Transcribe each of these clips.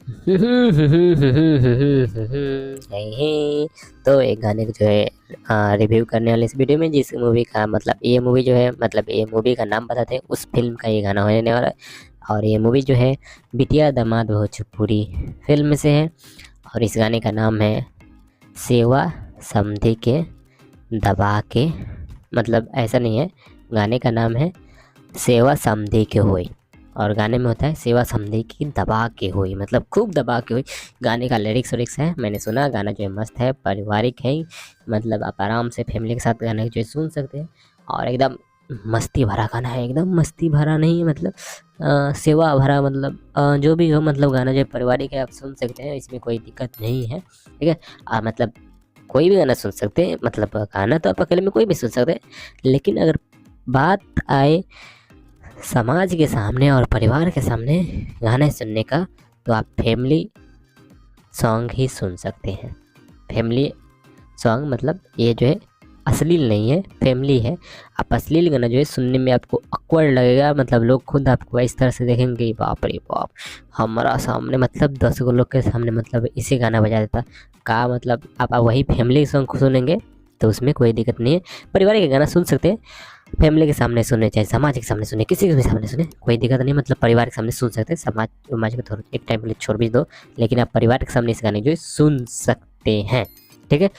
तो एक गाने को जो है रिव्यू करने वाले इस वीडियो में, जिस मूवी का मतलब ये मूवी जो है मतलब ये मूवी का नाम बताते हैं, उस फिल्म का ये गाना होने वाला है। और ये मूवी जो है बिटिया दामाद भोजपुरी फिल्म में से है। और इस गाने का नाम है सेवा समधी के दबा के, मतलब ऐसा नहीं है, गाने का नाम है सेवा समधी के होई, और गाने में होता है सेवा समधी की दबा के हुई, मतलब खूब दबा के हुई। गाने का लिरिक्स विरिक्स है, मैंने सुना, गाना जो है मस्त है, पारिवारिक है, मतलब आप आराम से फैमिली के साथ गाना जो है सुन सकते हैं। और एकदम मस्ती भरा गाना है, एकदम मस्ती भरा नहीं मतलब सेवा भरा, मतलब जो भी हो, मतलब गाना जो है पारिवारिक है, आप सुन सकते हैं, इसमें कोई दिक्कत नहीं है। ठीक है, मतलब कोई भी गाना सुन सकते हैं, मतलब गाना तो आप अकेले में कोई भी सुन सकते हैं, लेकिन अगर बात आए समाज के सामने और परिवार के सामने गाने सुनने का, तो आप फैमिली सॉन्ग ही सुन सकते हैं। फैमिली सॉन्ग मतलब ये जो है अश्लील नहीं है, फैमिली है। आप अश्लील गाना जो है सुनने में आपको ऑकवर्ड लगेगा, मतलब लोग खुद आपको इस तरह से देखेंगे, बाप रे बाप, हमारा सामने मतलब 10 गो लोग के सामने मतलब इसे गाना बजा देता का, मतलब आप वही फैमिली सॉन्ग सुनेंगे तो उसमें कोई दिक्कत नहीं है। परिवार के गाना सुन सकते हैं, फैमिली के सामने सुने चाहे समाज के सामने सुने, किसी के भी सामने सुने, कोई दिक्कत नहीं, मतलब परिवार के सामने सुन सकते हैं, समाज को थोड़ा एक टाइम के लिए छोड़ भी दो, लेकिन आप परिवार के सामने इस गाने जो है सुन सकते हैं। ठीक है,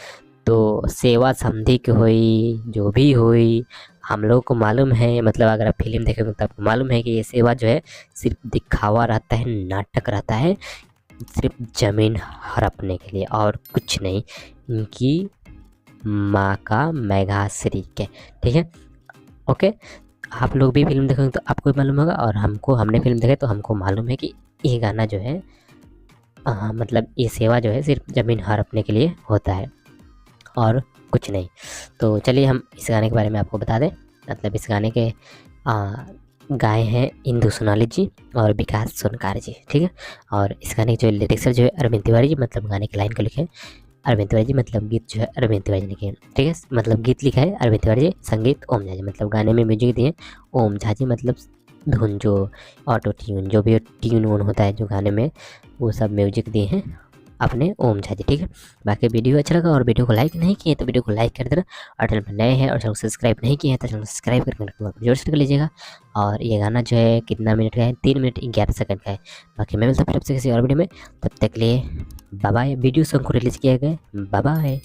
तो सेवा समधी की हुई जो भी हुई, हम लोग को मालूम है, मतलब अगर आप फिल्म देखेंगे तो आपको मालूम है कि ये सेवा जो है सिर्फ दिखावा रहता है, नाटक रहता है, सिर्फ जमीन हड़पने के लिए और कुछ नहीं, इनकी माँ का मेघाश्री के। ठीक है, ओके, आप लोग भी फिल्म देखोगे तो आपको भी मालूम होगा, और हमने फिल्म देखी तो हमको मालूम है कि ये गाना जो है मतलब ये सेवा जो है सिर्फ ज़मीन हड़पने के लिए होता है और कुछ नहीं। तो चलिए हम इस गाने के बारे में आपको बता दें, मतलब इस गाने के गाए हैं इंदु सोनाली जी और विकास सोनकार जी। ठीक है, और इस गाने के जो लिरिक्सर जो है अरविंद तिवारी जी, मतलब गाने की लाइन को लिखे अरविंद तिवारी जी, मतलब गीत जो है अरविंद तिवारी जी लिखे हैं। ठीक है, मतलब गीत लिखा है अरविंद तिवारी जी, संगीत ओम झा जी, मतलब गाने में म्यूजिक दिए ओम झा जी, मतलब धुन जो ऑटो ट्यून जो भी ट्यून वून होता है जो गाने में, वो सब म्यूजिक दिए हैं अपने ओम झा जी। ठीक है, बाकी वीडियो अच्छा लगा और वीडियो को लाइक नहीं किए तो वीडियो को लाइक कर देना, और चैनल पर नए हैं और चैनल को सब्सक्राइब नहीं किए हैं तो चैनल को सब्सक्राइब करके जोर से कर लीजिएगा। और ये गाना जो है कितना मिनट का है, 3 मिनट 11 सेकंड का है। बाकी मैं मिलता हूँ फिर आपसे किसी और वीडियो में, तब तक के लिए बाय बाय। वीडियो सॉन्ग को रिलीज किया गया, बाय बाय।